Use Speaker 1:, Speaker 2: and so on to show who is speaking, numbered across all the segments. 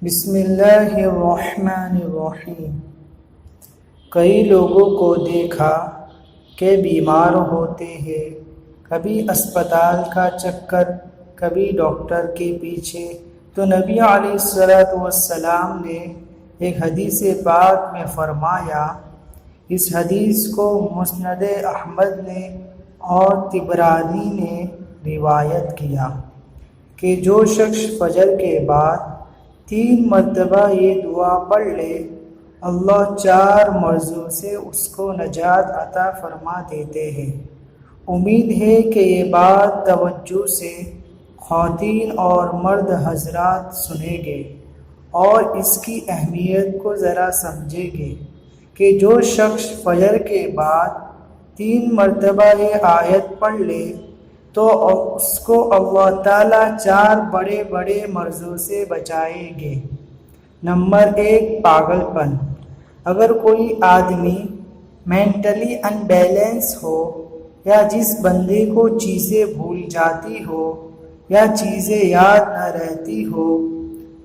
Speaker 1: بسم اللہ الرحمن الرحیم۔ کئی لوگوں کو دیکھا کہ بیمار ہوتے ہیں، کبھی اسپتال کا چکر، کبھی ڈاکٹر کے پیچھے، تو نبی علیہ السلام نے ایک حدیث پاک میں فرمایا، اس حدیث کو مسند احمد نے اور طبرانی نے روایت کیا کہ جو شخص فجر کے بعد 3 مرتبہ یہ دعا پڑھ لے، اللہ 4 مرضوں سے اس کو نجات عطا فرما دیتے ہیں۔ امید ہے کہ یہ بات توجہ سے خواتین اور مرد حضرات سنیں گے اور اس کی اہمیت کو ذرا سمجھیں گے کہ جو شخص فجر کے بعد 3 مرتبہ یہ آیت پڑھ لے تو اس کو اللہ تعالیٰ 4 بڑے بڑے مرضوں سے بچائیں گے۔ نمبر 1، پاگل پن۔ اگر کوئی آدمی مینٹلی انبیلنس ہو، یا جس بندے کو چیزیں بھول جاتی ہو یا چیزیں یاد نہ رہتی ہو،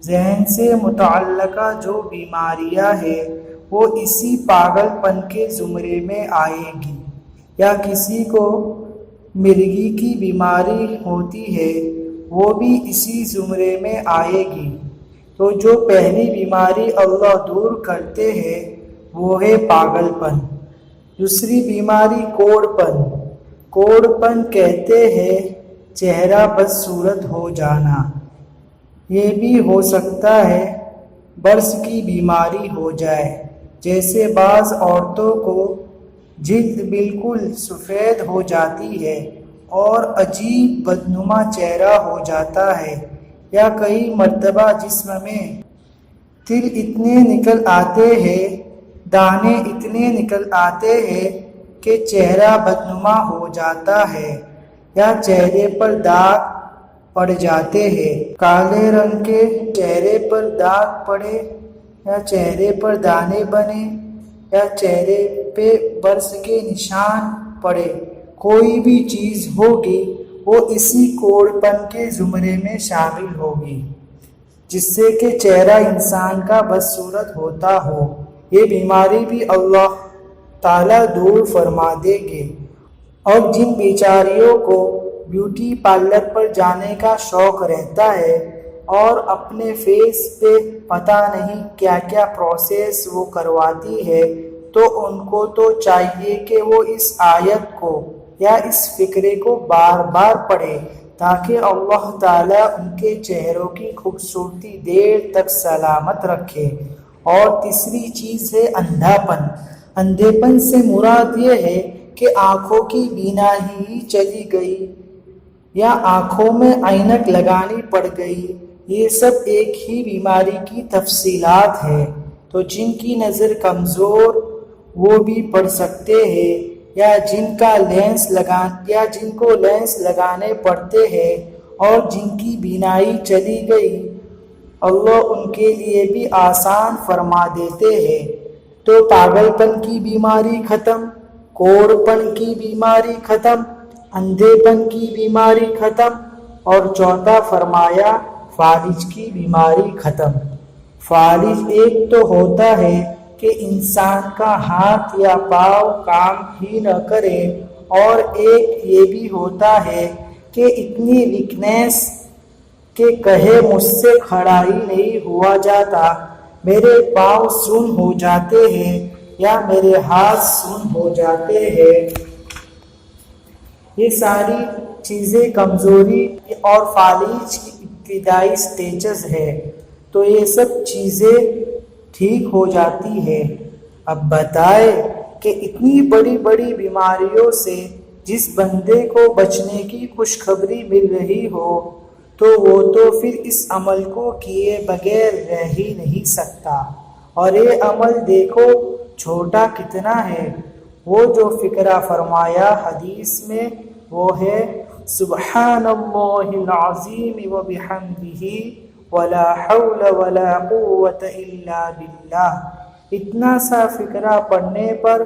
Speaker 1: ذہن سے متعلقہ جو بیماریاں ہیں وہ اسی پاگل پن کے زمرے میں آئے گی، یا کسی کو مرگی کی بیماری ہوتی ہے وہ بھی اسی زمرے میں آئے گی۔ تو جو پہلی بیماری اللہ دور کرتے ہیں وہ ہے پاگل پن۔ دوسری بیماری کوڑ پن۔ کوڑ پن کہتے ہیں چہرہ بدصورت ہو جانا۔ یہ بھی ہو سکتا ہے برس کی بیماری ہو جائے، جیسے بعض عورتوں کو جلد بالکل سفید ہو جاتی ہے اور عجیب بدنما چہرہ ہو جاتا ہے، یا کئی مرتبہ جسم میں تل اتنے نکل آتے ہیں، دانے اتنے نکل آتے ہیں کہ چہرہ بدنما ہو جاتا ہے، یا چہرے پر داغ پڑ جاتے ہیں۔ کالے رنگ کے چہرے پر داغ پڑے، یا چہرے پر دانے بنے، یا چہرے پہ برس کے نشان پڑے، کوئی بھی چیز ہوگی وہ اسی کوڑ پن کے زمرے میں شامل ہوگی، جس سے کہ چہرہ انسان کا بدصورت ہوتا ہو۔ یہ بیماری بھی اللہ تعالیٰ دور فرما دے گے۔ اور جن بیچاریوں کو بیوٹی پارلر پر جانے کا شوق رہتا ہے اور اپنے فیس پہ پتہ نہیں کیا کیا پروسیس وہ کرواتی ہے، تو ان کو تو چاہیے کہ وہ اس آیت کو یا اس فقرے کو بار بار پڑھے، تاکہ اللہ تعالیٰ ان کے چہروں کی خوبصورتی دیر تک سلامت رکھے۔ اور تیسری چیز ہے اندھا پن۔ اندھے پن سے مراد یہ ہے کہ آنکھوں کی بینائی چلی گئی یا آنکھوں میں عینک لگانی پڑ گئی۔ یہ سب ایک ہی بیماری کی تفصیلات ہیں۔ تو جن کی نظر کمزور وہ بھی پڑھ سکتے ہیں، یا جن کو لینس لگانے پڑتے ہیں اور جن کی بینائی چلی گئی، اللہ ان کے لیے بھی آسان فرما دیتے ہیں۔ تو پاگل پن کی بیماری ختم، کوڑ پن کی بیماری ختم، اندھے پن کی بیماری ختم، اور چوتھا فرمایا فالج کی بیماری ختم۔ فالج ایک تو ہوتا ہے کہ انسان کا ہاتھ یا پاؤں کام ہی نہ کرے، اور ایک یہ بھی ہوتا ہے کہ اتنی ویکنیس کہ کہے مجھ سے کھڑا ہی نہیں ہوا جاتا، میرے پاؤں سن ہو جاتے ہیں یا میرے ہاتھ سن ہو جاتے ہیں۔ یہ ساری چیزیں کمزوری اور فالج کی ابتدائی سٹیجز ہے، تو یہ سب چیزیں ٹھیک ہو جاتی ہے۔ اب بتائے کہ اتنی بڑی بڑی بیماریوں سے جس بندے کو بچنے کی خوشخبری مل رہی ہو، تو وہ تو پھر اس عمل کو کیے بغیر رہ ہی نہیں سکتا۔ اور یہ عمل دیکھو چھوٹا کتنا ہے۔ وہ جو فقرہ فرمایا حدیث میں وہ ہے سبحان اللہ العظیم وبحمدہ ولا حول ولا قوة الا باللہ۔ اتنا سا فقرہ پڑھنے پر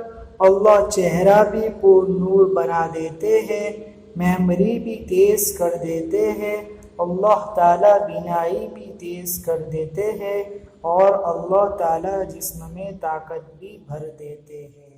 Speaker 1: اللہ چہرہ بھی پر نور بنا دیتے ہیں، میموری بھی تیز کر دیتے ہیں، اللہ تعالیٰ بینائی بھی تیز کر دیتے ہیں اور اللہ تعالیٰ جسم میں طاقت بھی بھر دیتے ہیں۔